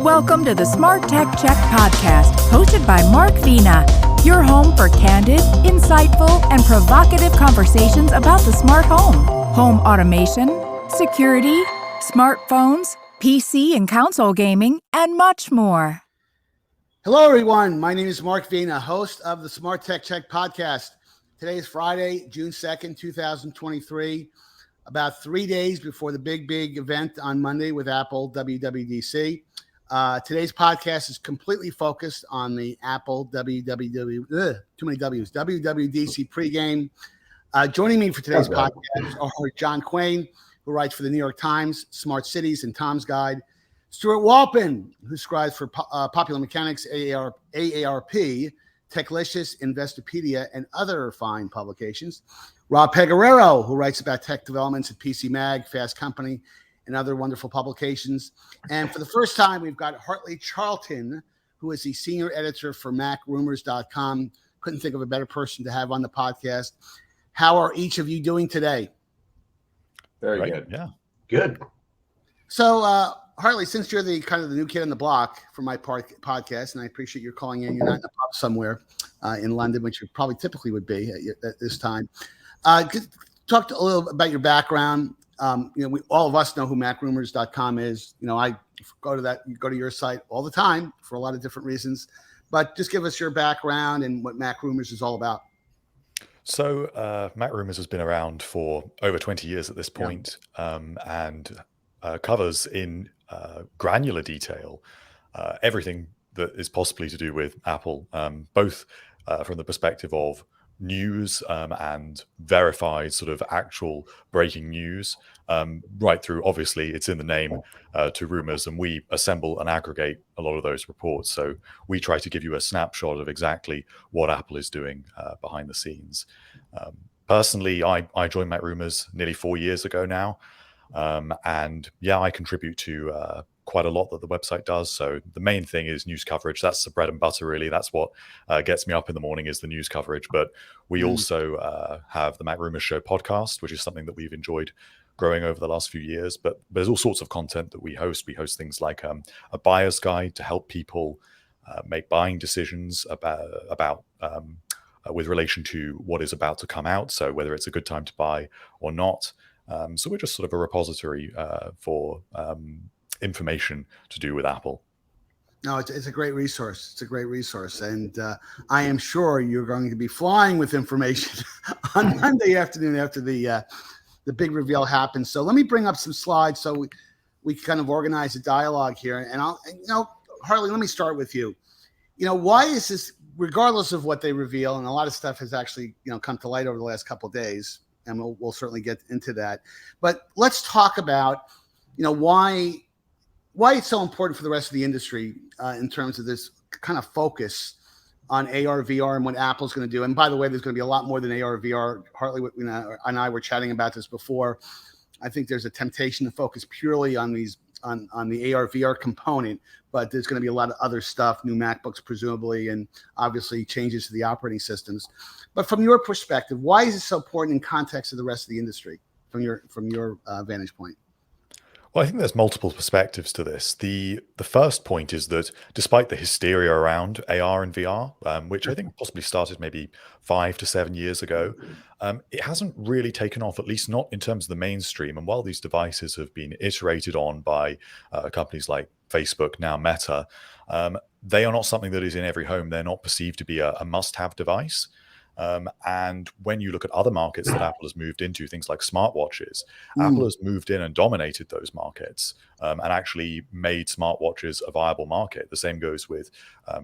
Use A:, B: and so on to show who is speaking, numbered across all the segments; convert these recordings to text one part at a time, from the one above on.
A: Welcome to the Smart Tech Check podcast, hosted by Mark Vina, your home for candid, insightful, and provocative conversations about the smart home automation, security, smartphones, PC and console gaming, and much more.
B: Hello, everyone. My name is Mark Vina, host of the Smart Tech Check podcast. Today is Friday, June 2nd, 2023, about 3 days before the big event on Monday with Apple WWDC. Today's podcast is completely focused on the Apple WWDC pregame. Joining me for today's podcast are John Quain, who writes for the New York Times, Smart Cities, and Tom's Guide; Stuart Walpin, who scribes for Popular Mechanics, AARP, Techlicious, Investopedia, and other fine publications; Rob Pegoraro, who writes about tech developments at PC Mag, Fast Company, and other wonderful publications. And for the first time, we've got Hartley Charlton, who is the senior editor for MacRumors.com. Couldn't think of a better person to have on the podcast. How are each of you doing today?
C: Very good.
D: Yeah.
C: Good.
B: So, Hartley, since you're the kind of the new kid on the block for my podcast, and I appreciate your calling in, you're not in a pub somewhere in London, which you probably typically would be at this time. Talk a little about your background. All of us know who MacRumors.com is. I go to your site all the time for a lot of different reasons, but just give us your background and what MacRumors is all about.
D: So MacRumors has been around for over 20 years at this point, and covers in granular detail everything that is possibly to do with Apple, both from the perspective of news and verified sort of actual breaking news, right through, obviously it's in the name, to rumors, and we assemble and aggregate a lot of those reports. So we try to give you a snapshot of exactly what Apple is doing behind the scenes. Personally, I joined MacRumors nearly 4 years ago now, and I contribute to quite a lot that the website does. So the main thing is news coverage. That's the bread and butter, really. That's what gets me up in the morning, is the news coverage. But we also have the MacRumors Show podcast, which is something that we've enjoyed growing over the last few years. But there's all sorts of content that we host. We host things like a buyer's guide to help people make buying decisions about with relation to what is about to come out. So whether it's a good time to buy or not. So we're just sort of a repository for information to do with Apple.
B: No, it's a great resource. It's a great resource. And I am sure you're going to be flying with information on Monday afternoon after the big reveal happens. So let me bring up some slides so we kind of organize a dialogue here. And Hartley, let me start with you. Why is this, regardless of what they reveal, and a lot of stuff has actually, come to light over the last couple of days, and we'll certainly get into that. But let's talk about, why it's so important for the rest of the industry in terms of this kind of focus on AR, VR, and what Apple's going to do. And by the way, there's going to be a lot more than AR, VR. Hartley and I were chatting about this before. I think there's a temptation to focus purely on the AR, VR component, but there's going to be a lot of other stuff, new MacBooks presumably, and obviously changes to the operating systems. But from your perspective, why is it so important in context of the rest of the industry from your vantage point?
D: Well, I think there's multiple perspectives to this. The first point is that despite the hysteria around AR and VR, which I think possibly started maybe 5 to 7 years ago, it hasn't really taken off, at least not in terms of the mainstream. And while these devices have been iterated on by companies like Facebook, now Meta, they are not something that is in every home. They're not perceived to be a must-have device. And when you look at other markets that Apple has moved into, things like smartwatches, Apple has moved in and dominated those markets, and actually made smartwatches a viable market. The same goes with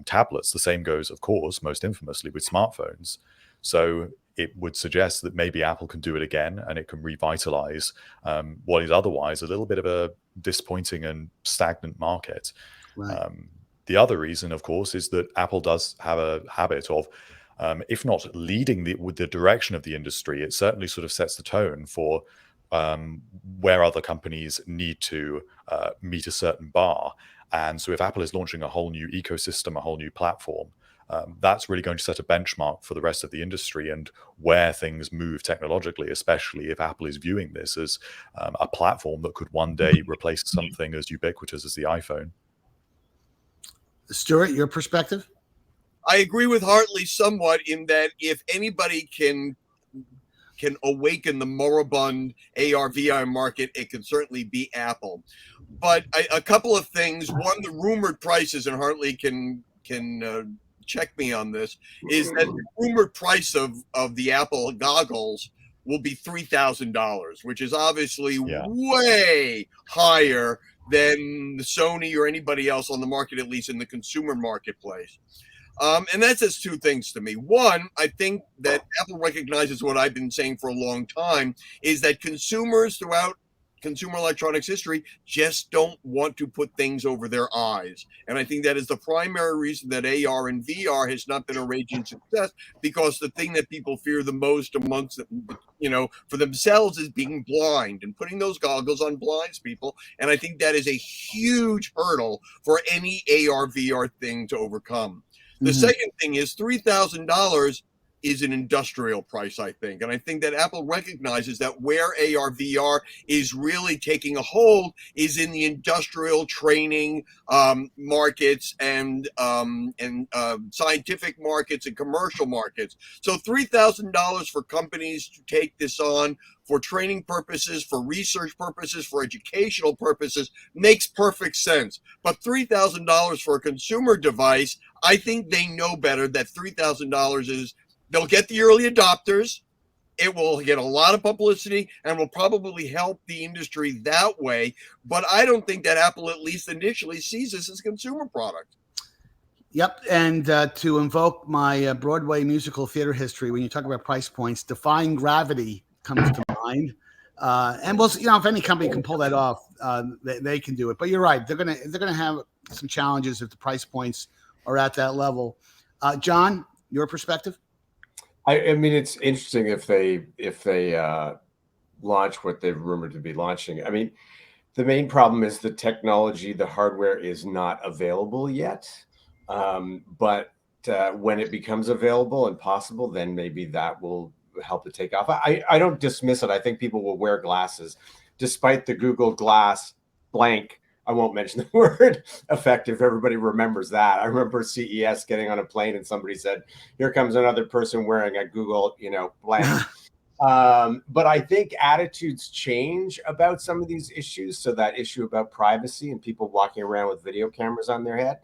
D: tablets. The same goes, of course, most infamously with smartphones. So it would suggest that maybe Apple can do it again, and it can revitalize what is otherwise a little bit of a disappointing and stagnant market.
B: Right.
D: The other reason, of course, is that Apple does have a habit of, if not leading with the direction of the industry, it certainly sort of sets the tone for where other companies need to meet a certain bar. And so if Apple is launching a whole new ecosystem, a whole new platform, that's really going to set a benchmark for the rest of the industry and where things move technologically, especially if Apple is viewing this as a platform that could one day replace something as ubiquitous as the iPhone.
B: Stuart, your perspective?
E: I agree with Hartley somewhat in that if anybody can awaken the moribund AR/VR market, it can certainly be Apple. But a couple of things. One, the rumored prices, and Hartley can check me on this, is that the rumored price of the Apple goggles will be $3,000, which is obviously way higher than the Sony or anybody else on the market, at least in the consumer marketplace. And that says two things to me. One, I think that Apple recognizes what I've been saying for a long time, is that consumers throughout consumer electronics history just don't want to put things over their eyes. And I think that is the primary reason that AR and VR has not been a raging success, because the thing that people fear the most amongst them, for themselves, is being blind, and putting those goggles on blinds people. And I think that is a huge hurdle for any AR VR thing to overcome. The second thing is $3,000 is an industrial price, I think. And I think that Apple recognizes that where AR VR is really taking a hold is in the industrial training markets and scientific markets and commercial markets. So $3,000 for companies to take this on for training purposes, for research purposes, for educational purposes makes perfect sense. But $3,000 for a consumer device, I think they know better that $3,000 is, they'll get the early adopters, it will get a lot of publicity, and will probably help the industry that way. But I don't think that Apple, at least initially, sees this as a consumer product.
B: Yep. And to invoke my Broadway musical theater history, when you talk about price points, Defying Gravity comes to mind. And we'll, if any company can pull that off, they can do it. But you're right; they're gonna have some challenges if the price points are at that level. John, your perspective?
C: I mean, it's interesting if they launch what they're rumored to be launching. I mean, the main problem is the technology, the hardware is not available yet. But when it becomes available and possible, then maybe that will help it take off. I don't dismiss it. I think people will wear glasses, despite the Google Glass blank. I won't mention the word effect if everybody remembers that. I remember CES getting on a plane and somebody said, "Here comes another person wearing a Google, blank." But I think attitudes change about some of these issues. So that issue about privacy and people walking around with video cameras on their head,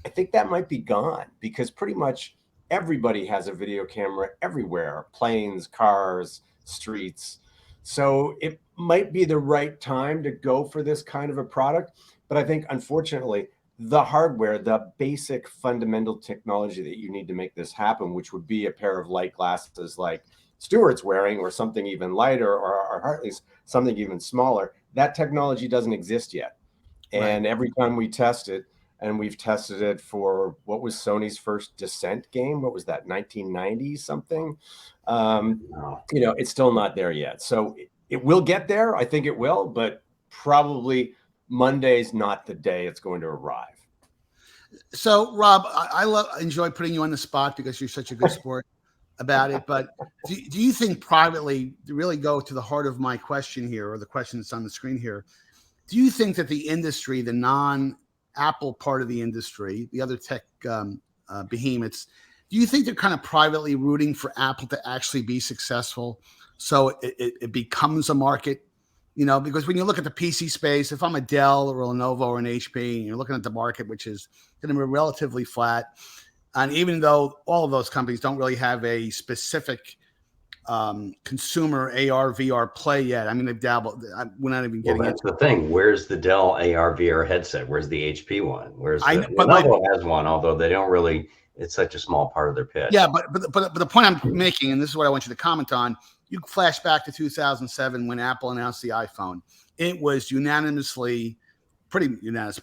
C: I think that might be gone, because pretty much everybody has a video camera everywhere, planes, cars, streets. So it might be the right time to go for this kind of a product. But I think, unfortunately, the hardware, the basic fundamental technology that you need to make this happen, which would be a pair of light glasses like Stuart's wearing, or something even lighter, or Hartley's something even smaller, that technology doesn't exist yet. And every time we test it, and we've tested it for what was Sony's first Descent game, what was that, 1990 something? It's still not there yet. So it will get there. I think it will, but probably Monday's not the day it's going to arrive.
B: So, Rob, I enjoy putting you on the spot because you're such a good sport about it. But do you think privately, to really go to the heart of my question here, or the question that's on the screen here, do you think that the industry, the non-Apple part of the industry, the other tech behemoths, do you think they're kind of privately rooting for Apple to actually be successful, so it becomes a market? Because when you look at the PC space, if I'm a Dell or a Lenovo or an HP, and you're looking at the market, which is going to be relatively flat, and even though all of those companies don't really have a specific consumer AR VR play yet, I mean, they've dabbled. We're not even getting
F: into the thing. Where's the Dell AR VR headset? Where's the HP one? Lenovo has one, although they don't really. It's such a small part of their pitch.
B: Yeah, but the point I'm making, and this is what I want you to comment on, you flash back to 2007 when Apple announced the iPhone. It was pretty unanimous,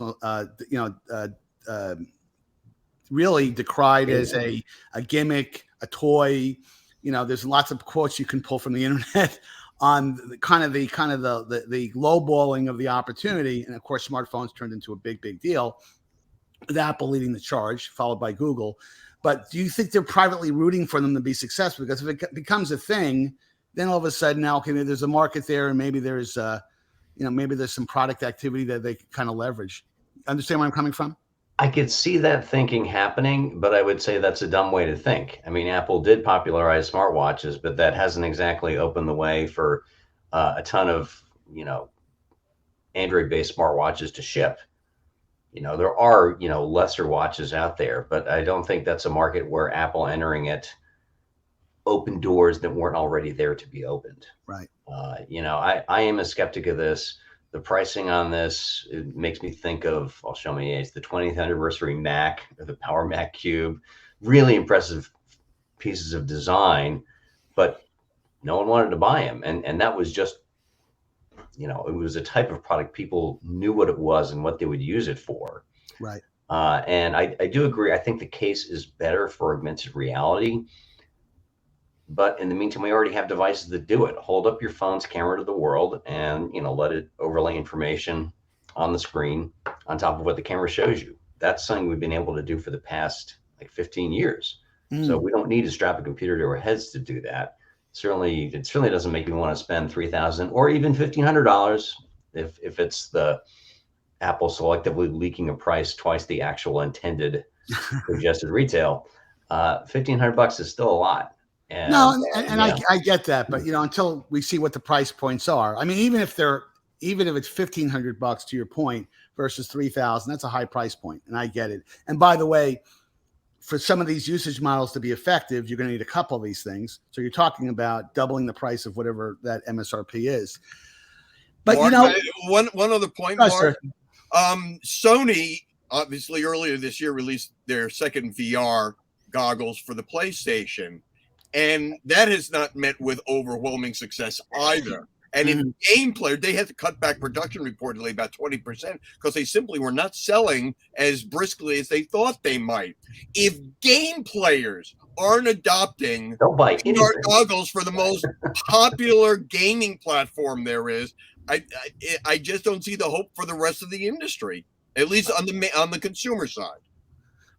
B: really decried as a gimmick, a toy. There's lots of quotes you can pull from the internet on the lowballing of the opportunity. And of course, smartphones turned into a big deal, with Apple leading the charge, followed by Google. But do you think they're privately rooting for them to be successful? Because if it becomes a thing, then all of a sudden, now, okay, there's a market there, and maybe there's some product activity that they kind of leverage. Understand where I'm coming from?
F: I could see that thinking happening, but I would say that's a dumb way to think. I mean, Apple did popularize smartwatches, but that hasn't exactly opened the way for a ton of, Android-based smartwatches to ship. There are, lesser watches out there, but I don't think that's a market where Apple entering it opened doors that weren't already there to be opened.
B: Right.
F: I am a skeptic of this. The pricing on this, it makes me think of, I'll show my age, the 20th anniversary Mac, or the Power Mac Cube. Really impressive pieces of design, but no one wanted to buy them. And that was just, it was a type of product people knew what it was and what they would use it for.
B: Right.
F: And I do agree. I think the case is better for augmented reality. But in the meantime, we already have devices that do it. Hold up your phone's camera to the world and, let it overlay information on the screen on top of what the camera shows you. That's something we've been able to do for the past 15 years. So we don't need to strap a computer to our heads to do that. It certainly doesn't make me want to spend $3,000 or even $1,500 if it's the Apple selectively leaking a price twice the actual intended suggested retail. $1,500 is still a lot. And,
B: I get that, but until we see what the price points are, I mean, even if it's $1,500 to your point versus $3,000, that's a high price point, and I get it. And by the way, for some of these usage models to be effective, you're going to need a couple of these things. So you're talking about doubling the price of whatever that MSRP is. But
E: Mark, one other point, Mark.
B: Sir.
E: Sony obviously earlier this year released their second VR goggles for the PlayStation. And that has not met with overwhelming success either. And in gameplay, they had to cut back production reportedly about 20% because they simply were not selling as briskly as they thought they might. If game players aren't adopting VR goggles for the most popular gaming platform there is, I just don't see the hope for the rest of the industry, at least on the consumer side.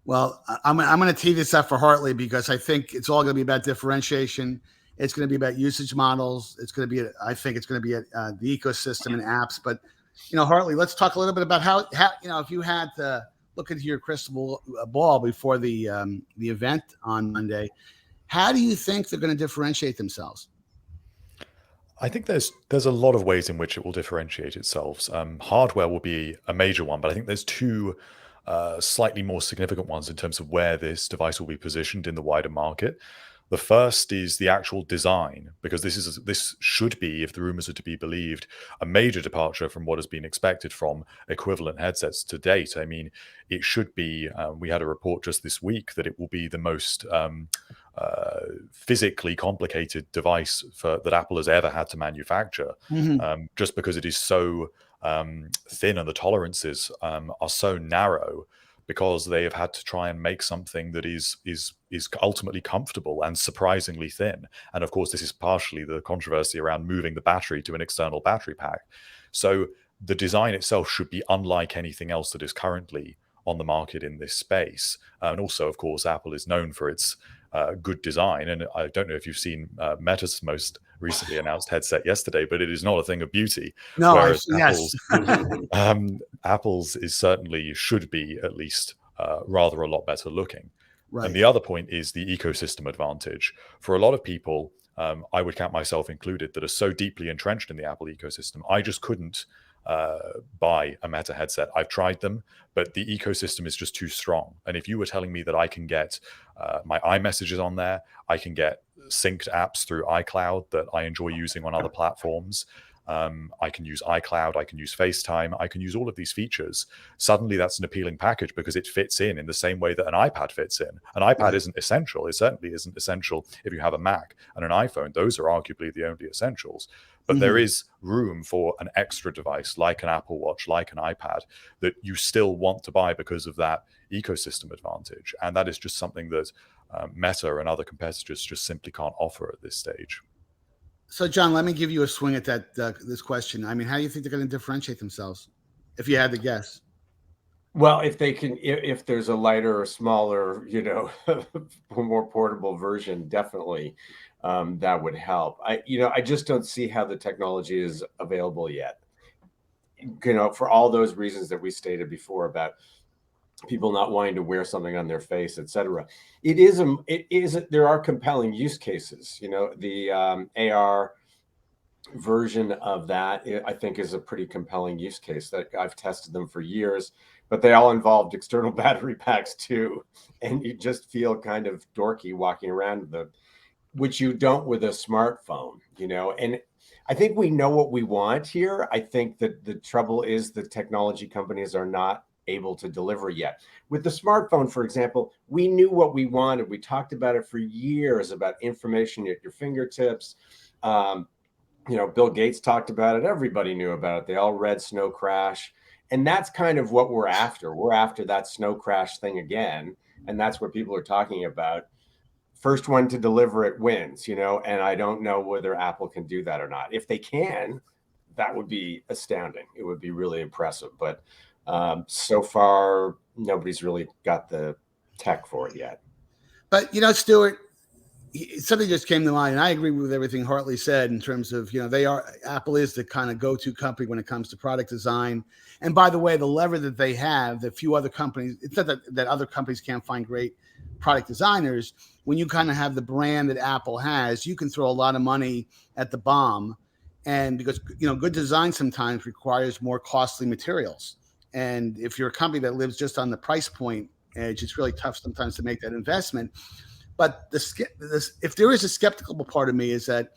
B: Well, I'm going to tee this up for Hartley because I think it's all going to be about differentiation. It's going to be about usage models. It's going to be, I think it's going to be the ecosystem and apps. But, Hartley, let's talk a little bit about how if you had to look into your crystal ball before the event on Monday, how do you think they're going to differentiate themselves?
D: I think there's a lot of ways in which it will differentiate itself. Hardware will be a major one, but I think there's two slightly more significant ones in terms of where this device will be positioned in the wider market. The first is the actual design, because this should be, if the rumors are to be believed, a major departure from what has been expected from equivalent headsets to date. I mean, it should be, we had a report just this week that it will be the most physically complicated device that Apple has ever had to manufacture, just because it is so thin and the tolerances are so narrow, because they have had to try and make something that is ultimately comfortable and surprisingly thin. And of course, this is partially the controversy around moving the battery to an external battery pack. So the design itself should be unlike anything else that is currently on the market in this space. And also, of course, Apple is known for its good design. And I don't know if you've seen Meta's most recently announced headset yesterday, but it is not a thing of beauty.
B: No,
D: whereas
B: yes.
D: Apple's is certainly should be at least rather a lot better looking.
B: Right.
D: And the other point is the ecosystem advantage. For a lot of people, I would count myself included, that are so deeply entrenched in the Apple ecosystem, I just couldn't buy a Meta headset. I've tried them, but the ecosystem is just too strong. And if you were telling me that I can get my iMessages on there, I can get synced apps through iCloud that I enjoy using on other platforms, I can use iCloud, I can use FaceTime, I can use all of these features. Suddenly that's an appealing package because it fits in the same way that an iPad fits in. An iPad isn't essential. It certainly isn't essential if you have a Mac and an iPhone. Those are arguably the only essentials. But there is room for an extra device like an Apple Watch, like an iPad, that you still want to buy because of that ecosystem advantage. And that is just something that Meta and other competitors just simply can't offer at this stage.
B: So, John, let me give you a swing at this question. I mean, how do you think they're going to differentiate themselves, if you had to guess?
C: Well, if they can, if there's a lighter or smaller, more portable version, definitely that would help. I just don't see how the technology is available yet. For all those reasons that we stated before about people not wanting to wear something on their face, etc. There are compelling use cases. The AR version of that, I think, is a pretty compelling use case that I've tested them for years, but they all involved external battery packs too. And you just feel kind of dorky walking around with them, which you don't with a smartphone, and I think we know what we want here. I think that the trouble is the technology companies are not able to deliver yet. With the smartphone, for example, we knew what we wanted. We talked about it for years, about information at your fingertips. Bill Gates talked about it. Everybody knew about it. They all read Snow Crash. And that's kind of what we're after. We're after that Snow Crash thing again. And that's what people are talking about. First one to deliver it wins, and I don't know whether Apple can do that or not. If they can, that would be astounding. It would be really impressive. But so far, nobody's really got the tech for it yet.
B: But, Stuart, something just came to mind, and I agree with everything Hartley said in terms of, Apple is the kind of go-to company when it comes to product design. And by the way, the lever that they have, that few other companies, it's not that other companies can't find great product designers. When you kind of have the brand that Apple has, you can throw a lot of money at the bomb. And because, good design sometimes requires more costly materials. And if you're a company that lives just on the price point edge, it's really tough sometimes to make that investment. But if there is a skeptical part of me is that,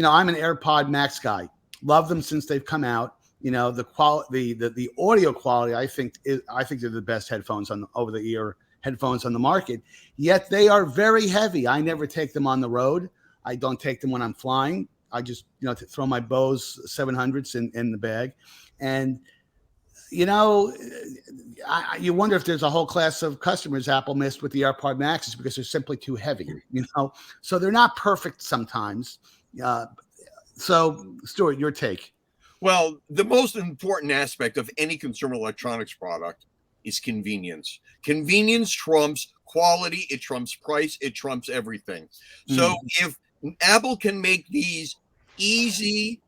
B: I'm an AirPod Max guy. Love them since they've come out. The quality, the audio quality, I think they're the best headphones over-the-ear headphones on the market. Yet they are very heavy. I never take them on the road. I don't take them when I'm flying. I just, throw my Bose 700s in the bag. And, you wonder if there's a whole class of customers Apple missed with the AirPod Maxes because they're simply too heavy, So they're not perfect sometimes. So, Stuart, your take.
E: Well, the most important aspect of any consumer electronics product is convenience. Convenience trumps quality, it trumps price, it trumps everything. So if Apple can make these easy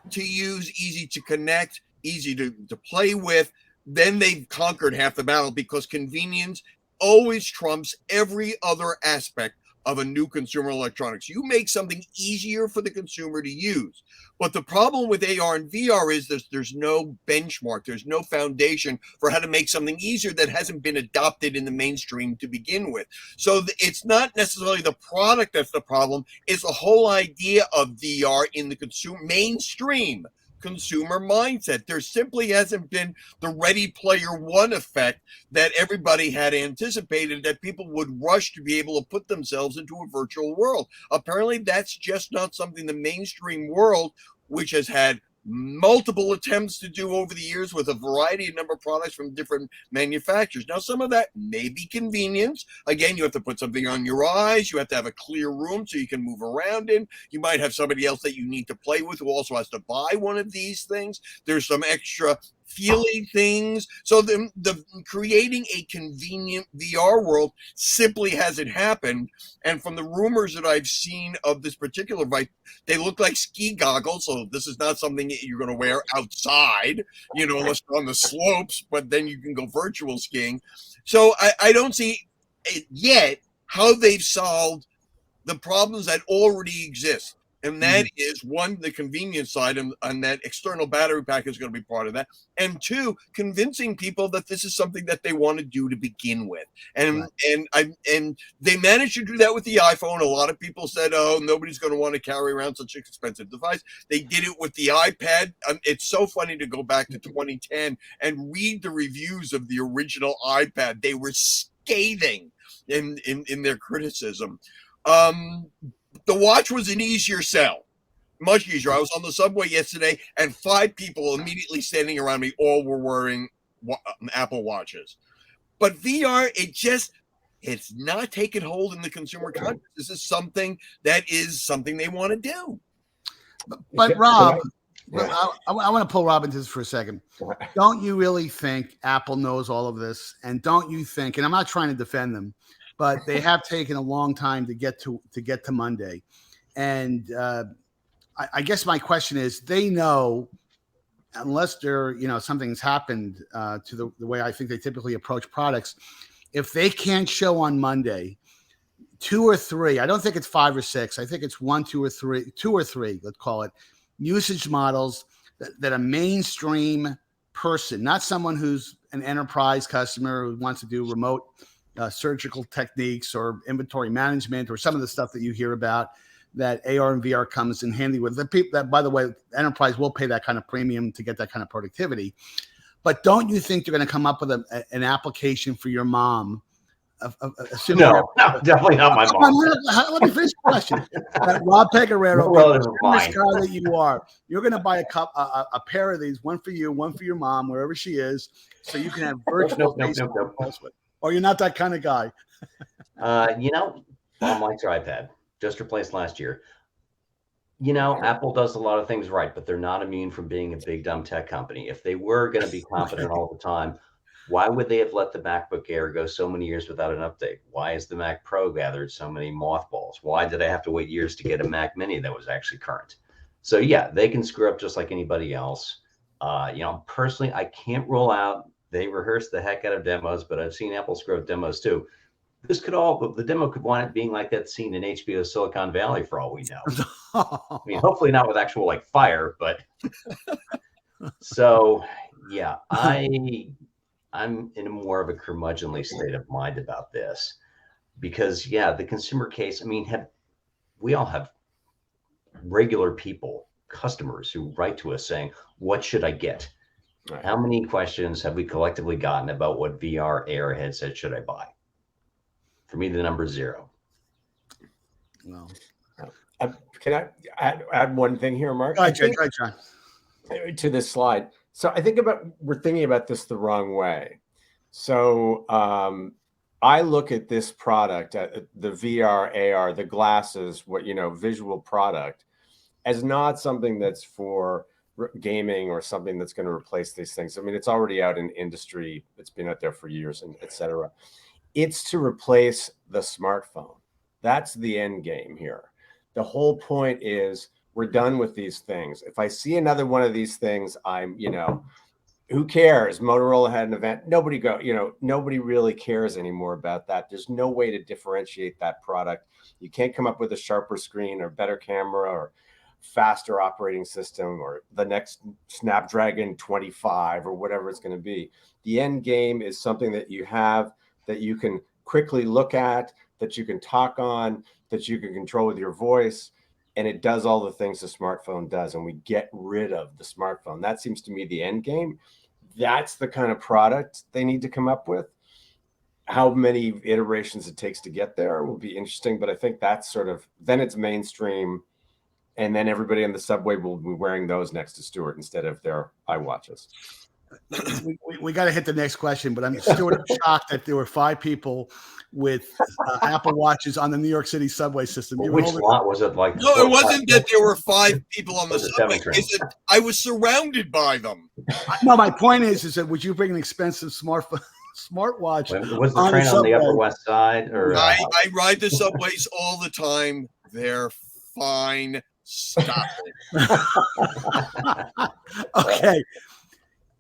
E: to use, easy to connect, easy to play with, then they've conquered half the battle, because convenience always trumps every other aspect of a new consumer electronics. You make something easier for the consumer to use. But the problem with AR and VR is there's no benchmark. There's no foundation for how to make something easier that hasn't been adopted in the mainstream to begin with. So it's not necessarily the product that's the problem. It's the whole idea of VR in the mainstream consumer mindset. There simply hasn't been the Ready Player One effect that everybody had anticipated, that people would rush to be able to put themselves into a virtual world. Apparently, that's just not something the mainstream world, which has had multiple attempts to do over the years with a variety of number of products from different manufacturers. Now, some of that may be convenience. Again, you have to put something on your eyes. You have to have a clear room so you can move around in. You might have somebody else that you need to play with who also has to buy one of these things. There's some extra feeling things. So the creating a convenient VR world simply hasn't happened. And from the rumors that I've seen of this particular device, they look like ski goggles. So this is not something that you're going to wear outside, unless you're on the slopes, but then you can go virtual skiing. So I don't see it yet how they've solved the problems that already exist. And that is, one, the convenience side, and that external battery pack is going to be part of that. And two, convincing people that this is something that they want to do to begin with. And and they managed to do that with the iPhone. A lot of people said, oh, nobody's going to want to carry around such an expensive device. They did it with the iPad. It's so funny to go back to 2010 and read the reviews of the original iPad. They were scathing in their criticism. The watch was an easier sell, much easier. I was on the subway yesterday, and 5 people immediately standing around me all were wearing Apple Watches. But VR, it's not taking hold in the consumer conscious. This is something they want to do.
B: But Rob, I want to pull Rob into this for a second. Don't you really think Apple knows all of this? And don't you think, and I'm not trying to defend them, but they have taken a long time to get to Monday. And I guess my question is, they know unless something's happened to the way I think they typically approach products, if they can't show on Monday 2 or 3, I don't think it's 5 or 6. I think it's 1, 2 or 3, let's call it, usage models that a mainstream person, not someone who's an enterprise customer who wants to do remote surgical techniques or inventory management or some of the stuff that you hear about that AR and VR comes in handy with. The people that, by the way, enterprise will pay that kind of premium to get that kind of productivity. But don't you think they're going to come up with an application for your mom?
F: No, definitely not my mom.
B: Let me finish the question. Rob Pecoraro, this guy that you are, you're going to buy a pair of these, one for you, one for your mom, wherever she is, so you can have virtual calls with. Or you're not that kind of guy.
F: Mom likes her iPad. Just replaced last year. Apple does a lot of things right, but they're not immune from being a big dumb tech company. If they were going to be confident all the time, why would they have let the MacBook Air go so many years without an update? Why has the Mac Pro gathered so many mothballs? Why did I have to wait years to get a Mac Mini that was actually current? So yeah, they can screw up just like anybody else. Personally, I can't rule out they rehearse the heck out of demos, but I've seen Apple screw up demos too. The demo could wind up being like that scene in HBO Silicon Valley for all we know. I mean, hopefully not with actual fire, but so yeah, I'm in more of a curmudgeonly state of mind about this because the consumer case, we all have regular people, customers who write to us saying, what should I get? Right. How many questions have we collectively gotten about what VR AR headset should I buy? For me, the number is 0.
B: No.
C: Can I add one thing here, Mark?
B: Go ahead, John.
C: To this slide. So I think we're thinking about this the wrong way. So I look at this product, the VR, AR, the glasses, visual product, as not something that's for gaming or something that's going to replace these things. I mean, it's already out in industry. It's been out there for years, and et cetera. It's to replace the smartphone. That's the end game here. The whole point is we're done with these things. If I see another one of these things, who cares? Motorola had an event. Nobody really cares anymore about that. There's no way to differentiate that product. You can't come up with a sharper screen or better camera or faster operating system or the next Snapdragon 25 or whatever it's going to be. The end game is something that you have that you can quickly look at, that you can talk on, that you can control with your voice. And it does all the things the smartphone does. And we get rid of the smartphone. That seems to me the end game. That's the kind of product they need to come up with. How many iterations it takes to get there will be interesting. But I think that's then it's mainstream. And then everybody on the subway will be wearing those next to Stuart instead of their iWatches.
B: We got to hit the next question, but I'm shocked that there were 5 people with Apple Watches on the New York City subway system.
F: Which lot was it like?
E: No, it wasn't that there were 5 people on the subway. I was surrounded by them.
B: No, my point is that would you bring an expensive smartwatch?
F: Was the train on the Upper West Side? Or
E: I ride the subways all the time. They're fine. Stop it.
B: Okay.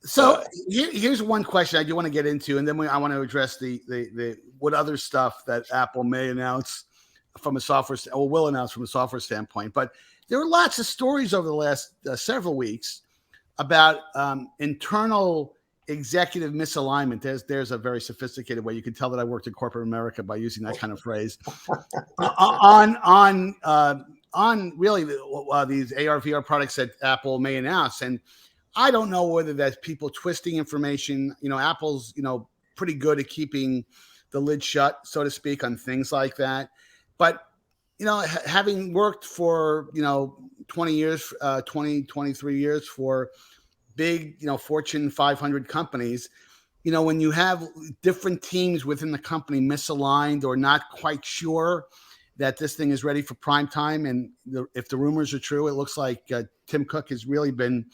B: So here's one question I do want to get into, and then I want to address the what other stuff that Apple may announce from a software or will announce from a software standpoint. But there are lots of stories over the last several weeks about internal executive misalignment. There's a very sophisticated way you can tell that I worked in corporate America by using that kind of phrase on really these AR VR products that Apple may announce. And I don't know whether that's people twisting information. Apple's, pretty good at keeping the lid shut, so to speak, on things like that. But, having worked for, 23 years for big, Fortune 500 companies, when you have different teams within the company misaligned or not quite sure that this thing is ready for prime time. And if the rumors are true, it looks like Tim Cook has really been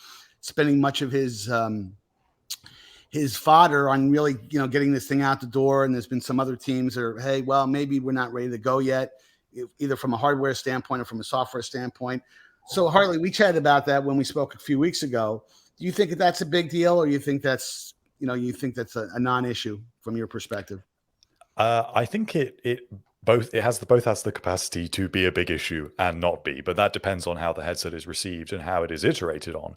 B: spending much of his fodder on really, getting this thing out the door. And there's been some other teams that are, hey, well, maybe we're not ready to go yet, either from a hardware standpoint or from a software standpoint. So Hartley, we chatted about that when we spoke a few weeks ago. Do you think that that's a big deal, or you think that's a non-issue from your perspective?
D: I think it both has the capacity to be a big issue and not be, but that depends on how the headset is received and how it is iterated on.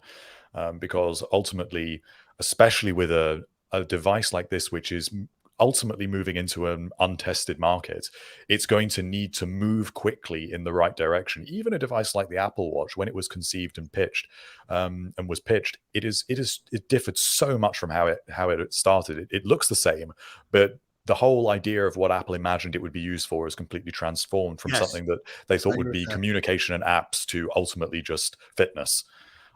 D: Because ultimately, especially with a device like this, which is ultimately moving into an untested market, it's going to need to move quickly in the right direction. Even a device like the Apple Watch, when it was conceived and pitched, it differed so much from how it started. It looks the same, but the whole idea of what Apple imagined it would be used for is completely transformed from something that they thought would be communication and apps to ultimately just fitness.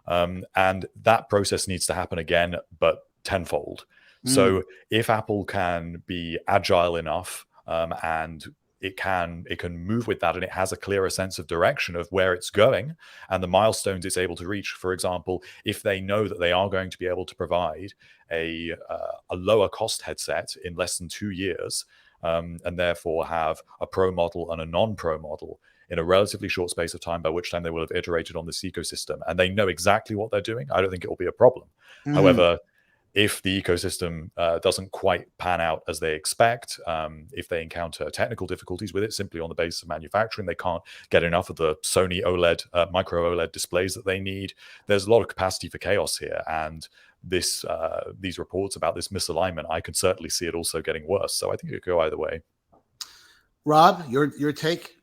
D: And that process needs to happen again, but tenfold. So if Apple can be agile enough, and it can move with that, and it has a clearer sense of direction of where it's going and the milestones it's able to reach. For example, if they know that they are going to be able to provide a lower cost headset in less than 2 years, and therefore have a pro model and a non-pro model in a relatively short space of time, by which time they will have iterated on this ecosystem, and they know exactly what they're doing, I don't think it will be a problem. However, if the ecosystem doesn't quite pan out as they expect, if they encounter technical difficulties with it simply on the basis of manufacturing, they can't get enough of the Sony OLED, micro OLED displays that they need, there's a lot of capacity for chaos here. And these reports about this misalignment, I can certainly see it also getting worse. So I think it could go either way. Rob,
B: your take?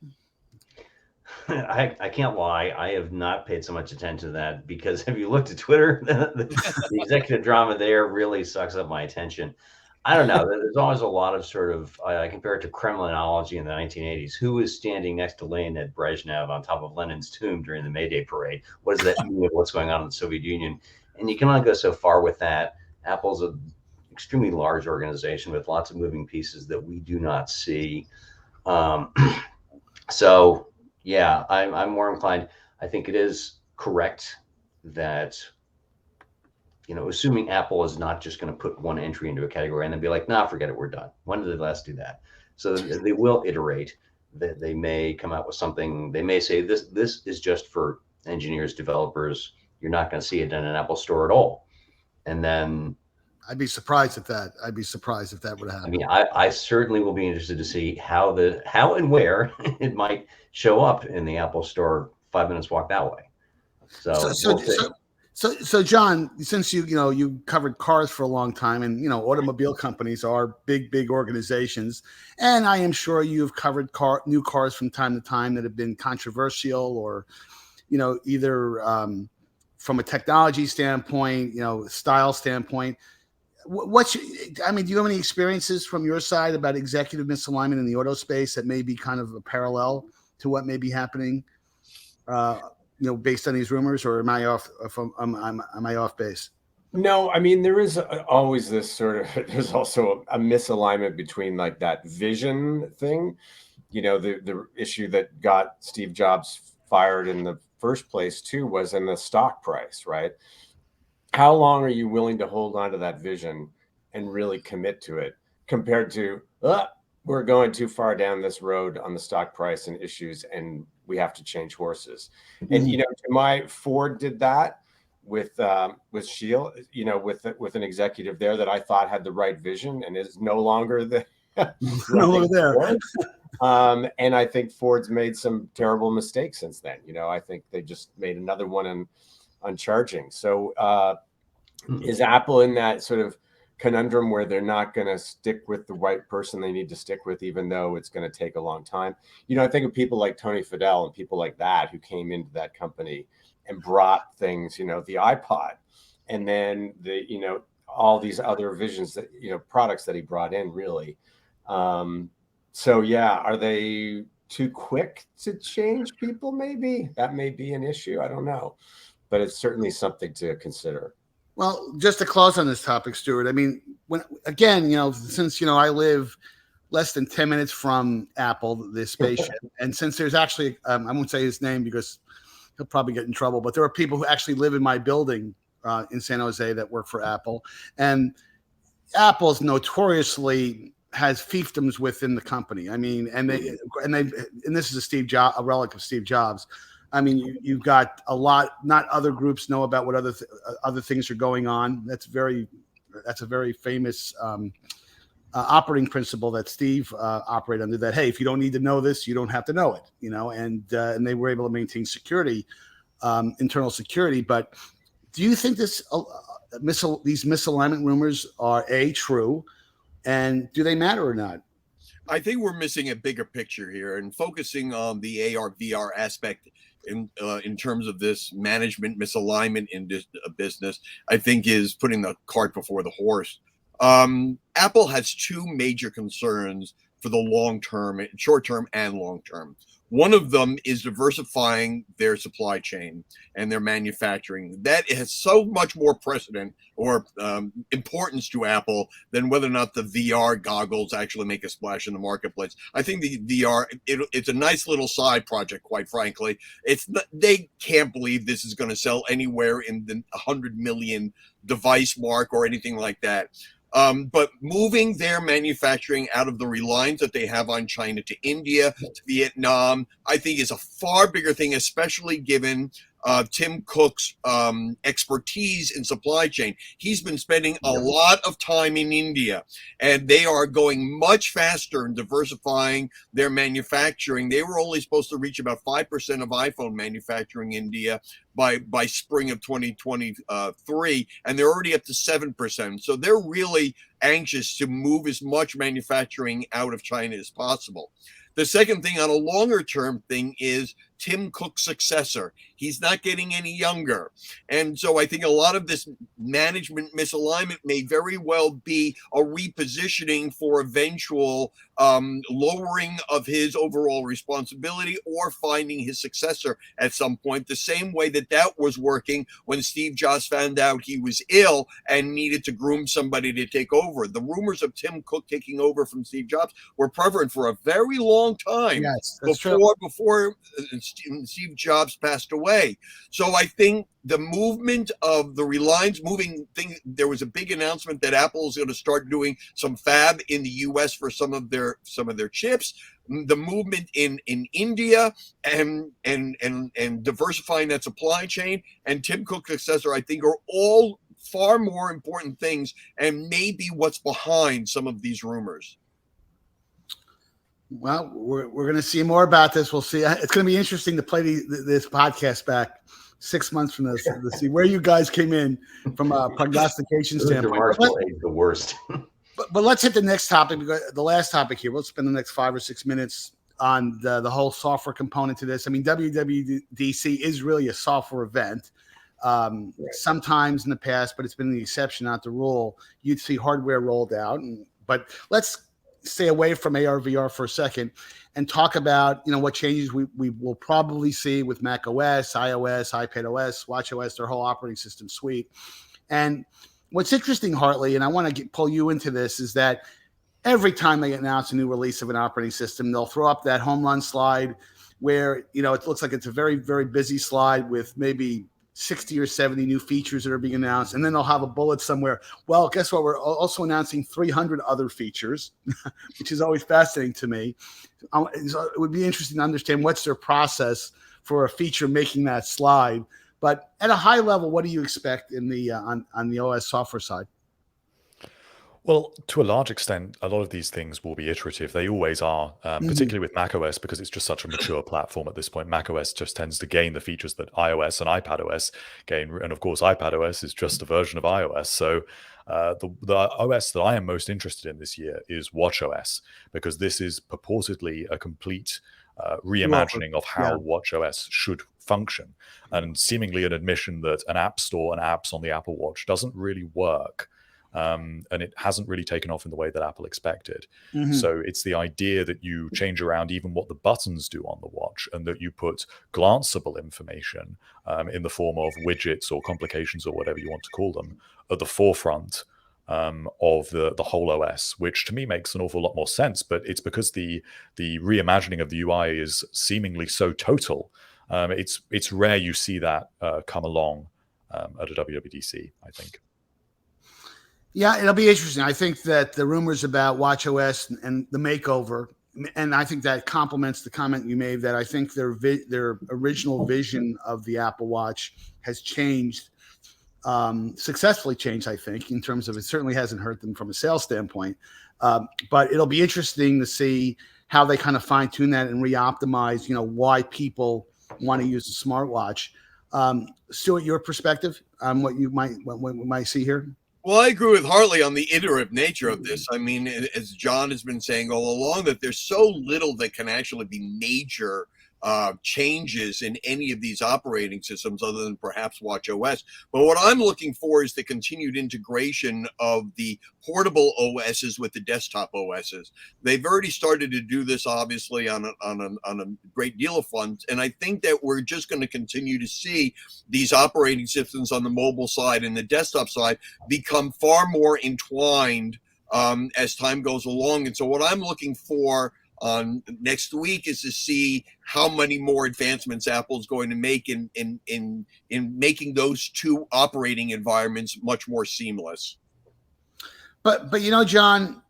F: I can't lie. I have not paid so much attention to that, because have you looked at Twitter? the executive drama there really sucks up my attention. I don't know. There's always a lot of sort of, I compare it to Kremlinology in the 1980s. Who was standing next to Leonid Brezhnev on top of Lenin's tomb during the May Day parade? What does that mean of what's going on in the Soviet Union? And you can only go so far with that. Apple's an extremely large organization with lots of moving pieces that we do not see. So yeah, I'm more inclined. I think it is correct that, assuming Apple is not just going to put one entry into a category and then be like, nah, forget it, we're done. When did they last do that? So they will iterate. That they may come out with something. They may say this is just for engineers, developers. You're not going to see it in an Apple store at all. And then
B: I'd be surprised at that. I'd be surprised if that would happen.
F: I mean, I certainly will be interested to see how and where it might show up in the Apple Store 5 minutes walk that way.
B: So John, since you covered cars for a long time, and automobile companies are big organizations, and I am sure you've covered new cars from time to time that have been controversial, or either from a technology standpoint, style standpoint. Do you have any experiences from your side about executive misalignment in the auto space that may be kind of a parallel to what may be happening, based on these rumors, or am I off? Am I off base?
C: No, I mean, there is always this sort of, there's also a misalignment between like that vision thing, the issue that got Steve Jobs fired in the first place too, was in the stock price, right? How long are you willing to hold on to that vision and really commit to it, compared to, we're going too far down this road on the stock price and issues, and we have to change horses. And, Ford did that with Shield, with an executive there that I thought had the right vision and is no longer there. And I think Ford's made some terrible mistakes since then. I think they just made another one on charging. So is Apple in that sort of conundrum where they're not going to stick with the right person they need to stick with, even though it's going to take a long time? I think of people like Tony Fadell and people like that who came into that company and brought things, the iPod, and then all these other visions that, products that he brought in, really. So yeah, are they too quick to change people? Maybe that may be an issue. I don't know, but it's certainly something to consider.
B: Well, just to close on this topic, Stuart, I mean, since, I live less than 10 minutes from Apple, this spaceship, and since there's actually, I won't say his name because he'll probably get in trouble, but there are people who actually live in my building in San Jose that work for Apple, and Apple's notoriously has fiefdoms within the company. I mean, and this is a relic of Steve Jobs. I mean, you've got a lot. Not other groups know about what other things are going on. That's a very famous operating principle that Steve operated under. That hey, if you don't need to know this, you don't have to know it. And they were able to maintain security, internal security. But do you think these misalignment rumors are true, and do they matter or not?
E: I think we're missing a bigger picture here, and focusing on the AR/VR aspect in terms of this management misalignment in this business, I think is putting the cart before the horse. Apple has two major concerns for the long term, short term and long term. One of them is diversifying their supply chain and their manufacturing. That has so much more precedent or importance to Apple than whether or not the VR goggles actually make a splash in the marketplace. I think the VR, it's a nice little side project, quite frankly. They can't believe this is going to sell anywhere in the 100 million device mark or anything like that. But moving their manufacturing out of the reliance that they have on China to India, to Vietnam, I think is a far bigger thing, especially given Tim Cook's expertise in supply chain. He's been spending a lot of time in India, and they are going much faster in diversifying their manufacturing. They were only supposed to reach about 5% of iPhone manufacturing in India by spring of 2023, and they're already up to 7%. So they're really anxious to move as much manufacturing out of China as possible. The second thing on a longer term thing is Tim Cook's successor. He's not getting any younger. And so I think a lot of this management misalignment may very well be a repositioning for eventual lowering of his overall responsibility or finding his successor at some point, the same way that was working when Steve Jobs found out he was ill and needed to groom somebody to take over. The rumors of Tim Cook taking over from Steve Jobs were prevalent for a very long time.
B: Yes,
E: before Steve Jobs passed away. So I think the movement of the Reliance moving thing, there was a big announcement that Apple is going to start doing some fab in the US for some of their chips. The movement in India and diversifying that supply chain and Tim Cook's successor, I think, are all far more important things and maybe what's behind some of these rumors.
B: Well, we're going to see more about this. We'll see. It's going to be interesting to play this podcast back 6 months from this to see where you guys came in from a prognostication standpoint.
F: The worst.
B: But let's hit the next topic, because the last topic here. We'll spend the next 5 or 6 minutes on the whole software component to this. I mean, WWDC is really a software event. Sometimes in the past, but it's been the exception, not the rule. You'd see hardware rolled out, but let's stay away from AR/VR for a second and talk about what changes we will probably see with Mac OS, iOS, iPad OS, watchOS, their whole operating system suite. And what's interesting, Hartley, and I want to pull you into this, is that every time they announce a new release of an operating system, they'll throw up that home run slide where it looks like it's a very, very busy slide with maybe 60 or 70 new features that are being announced. And then they'll have a bullet somewhere. Well, guess what? We're also announcing 300 other features, which is always fascinating to me. It would be interesting to understand what's their process for a feature making that slide. But at a high level, what do you expect in the on the OS software side?
D: Well, to a large extent, a lot of these things will be iterative. They always are, particularly with macOS, because it's just such a mature platform at this point. macOS just tends to gain the features that iOS and iPadOS gain. And of course, iPadOS is just a version of iOS. So the OS that I am most interested in this year is watchOS, because this is purportedly a complete reimagining of how watchOS should function, and seemingly an admission that an app store and apps on the Apple Watch doesn't really work. And it hasn't really taken off in the way that Apple expected. So it's the idea that you change around even what the buttons do on the watch, and that you put glanceable information in the form of widgets or complications or whatever you want to call them at the forefront of the whole OS, which to me makes an awful lot more sense. But it's because the reimagining of the UI is seemingly so total. It's rare you see that come along at a WWDC, I think.
B: Yeah, it'll be interesting. I think that the rumors about watchOS and the makeover and I think that complements the comment you made that I think their original vision of the Apple Watch has changed, successfully changed, I think, in terms of it certainly hasn't hurt them from a sales standpoint. But it'll be interesting to see how they kind of fine tune that and re-optimize, why people want to use a smartwatch. Stuart, your perspective on what we might see here?
E: Well, I agree with Hartley on the iterative nature of this. I mean, as John has been saying all along, that there's so little that can actually be major changes in any of these operating systems other than perhaps watchOS. But what I'm looking for is the continued integration of the portable OSs with the desktop OSs. They've already started to do this, obviously, on a great deal of fronts. And I think that we're just going to continue to see these operating systems on the mobile side and the desktop side become far more entwined as time goes along. And so what I'm looking for on next week is to see how many more advancements Apple's going to make in making those two operating environments much more seamless.
B: But John,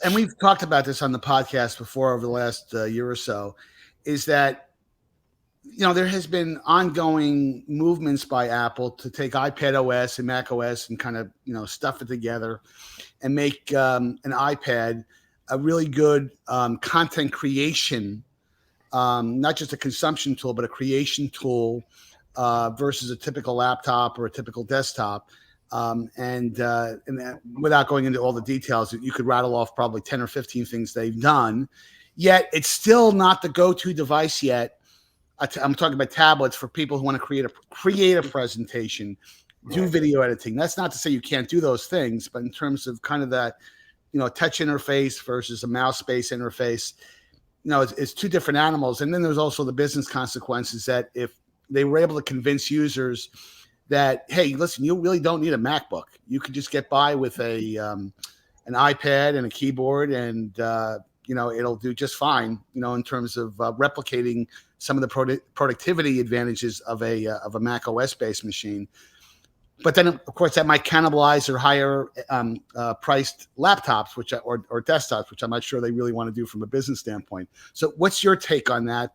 B: and we've talked about this on the podcast before over the last year or so, is that there has been ongoing movements by Apple to take iPad OS and Mac OS and kind of stuff it together and make an iPad a really good content creation, not just a consumption tool, but a creation tool versus a typical laptop or a typical desktop. And without going into all the details, you could rattle off probably 10 or 15 things they've done. Yet it's still not the go-to device yet. I'm talking about tablets for people who want to create a presentation, do video editing. That's not to say you can't do those things, but in terms of kind of that, touch interface versus a mouse-based interface, it's two different animals. And then there's also the business consequences that if they were able to convince users that, hey, listen, you really don't need a MacBook. You could just get by with an iPad and a keyboard, and it'll do just fine. In terms of replicating some of the productivity advantages of a Mac OS-based machine. But then, of course, that might cannibalize their higher priced laptops, or desktops, which I'm not sure they really want to do from a business standpoint. So, what's your take on that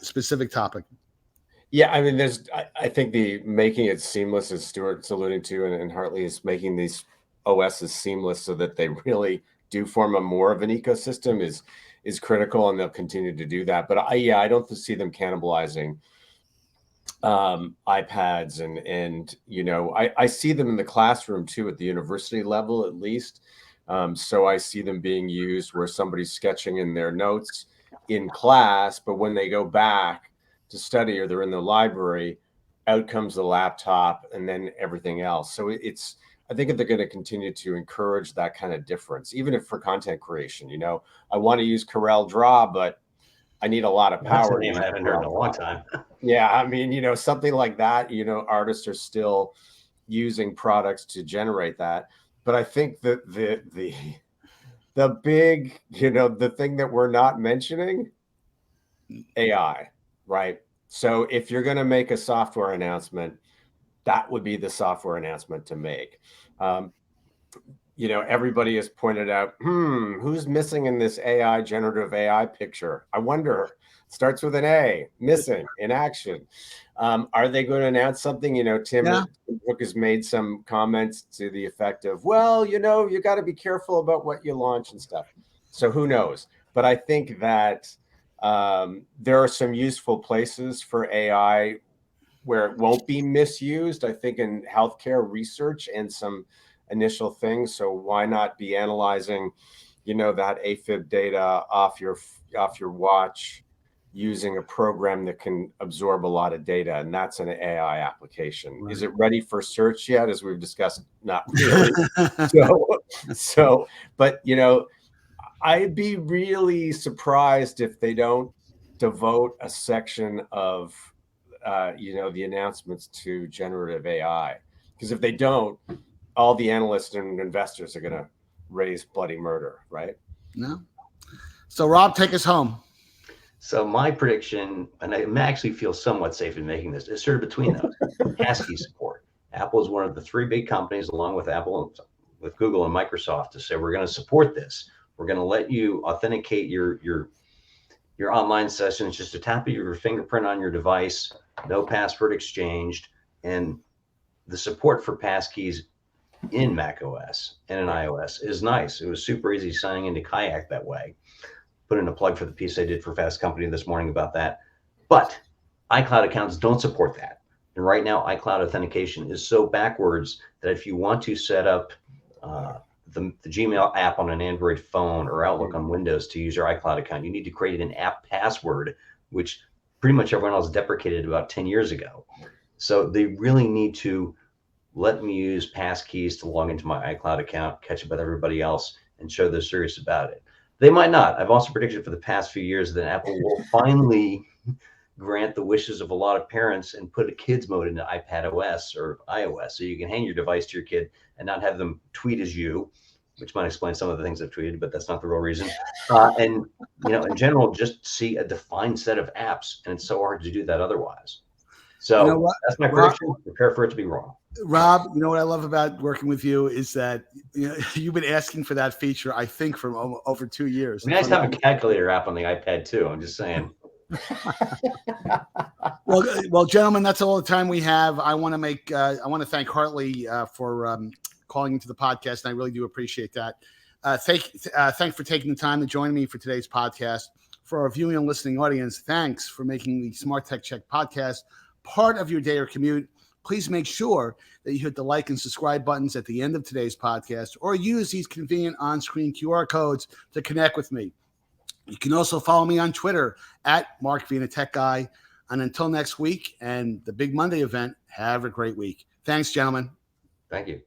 B: specific topic?
C: Yeah, I mean, I think the making it seamless, as Stuart's alluding to, and Hartley is making these OSs seamless so that they really do form more of an ecosystem is critical, and they'll continue to do that. But I don't see them cannibalizing iPads and I see them in the classroom too, at the university level at least. So I see them being used where somebody's sketching in their notes in class, but when they go back to study or they're in the library, out comes the laptop and then everything else. So I think they're going to continue to encourage that kind of difference, even if for content creation. I want to use Corel Draw, but I need a lot of power.
F: That's a name I haven't heard in a long time.
C: Yeah, I mean, something like that. Artists are still using products to generate that. But I think that the big, the thing that we're not mentioning, AI, right? So if you're going to make a software announcement, that would be the software announcement to make. Everybody has pointed out, who's missing in this generative AI picture? I wonder. Starts with an A, missing in action. Are they going to announce something? Tim Cook has made some comments to the effect of, well, you got to be careful about what you launch and stuff. So who knows? But I think that there are some useful places for AI where it won't be misused. I think in healthcare research and some initial things. So why not be analyzing, that AFib data off your watch using a program that can absorb a lot of data, and that's an AI application. Right. Is it ready for search yet? As we've discussed, not really. But I'd be really surprised if they don't devote a section of the announcements to generative AI, because if they don't, all the analysts and investors are going to raise bloody murder, right?
B: No. So Rob, take us home.
F: So my prediction, and I actually feel somewhat safe in making this, is sort of between those. ASCII support. Apple is one of the three big companies, along with Google and Microsoft, to say we're going to support this. We're going to let you authenticate your online sessions, just a tap of your fingerprint on your device, no password exchanged, and the support for passkeys in Mac OS and in iOS is nice. It was super easy signing into Kayak that way. Put in a plug for the piece I did for Fast Company this morning about that. But iCloud accounts don't support that. And right now, iCloud authentication is so backwards that if you want to set up the Gmail app on an Android phone or Outlook on Windows to use your iCloud account, you need to create an app password, which pretty much everyone else deprecated about 10 years ago. So they really need to let me use passkeys to log into my iCloud account, catch up with everybody else, and show they're serious about it. They might not. I've also predicted for the past few years that Apple will finally grant the wishes of a lot of parents and put a kids mode into iPad OS or iOS, so you can hand your device to your kid and not have them tweet as you, which might explain some of the things I've tweeted, but that's not the real reason. And in general, just see a defined set of apps, and it's so hard to do that otherwise. So that's my prediction. Prepare for it to be wrong.
B: Rob, you know what I love about working with you is that you've been asking for that feature, I think, for over 2 years.
F: I mean, I used to have a calculator app on the iPad too. I'm just saying.
B: Well, gentlemen, that's all the time we have. I want to thank Hartley for calling into the podcast, and I really do appreciate that. Thanks for taking the time to join me for today's podcast. For our viewing and listening audience, thanks for making the Smart Tech Check podcast part of your day or commute. Please make sure that you hit the like and subscribe buttons at the end of today's podcast, or use these convenient on-screen QR codes to connect with me. You can also follow me on Twitter at Mark Vina Tech Guy. And until next week and the Big Monday event, have a great week. Thanks, gentlemen.
F: Thank you.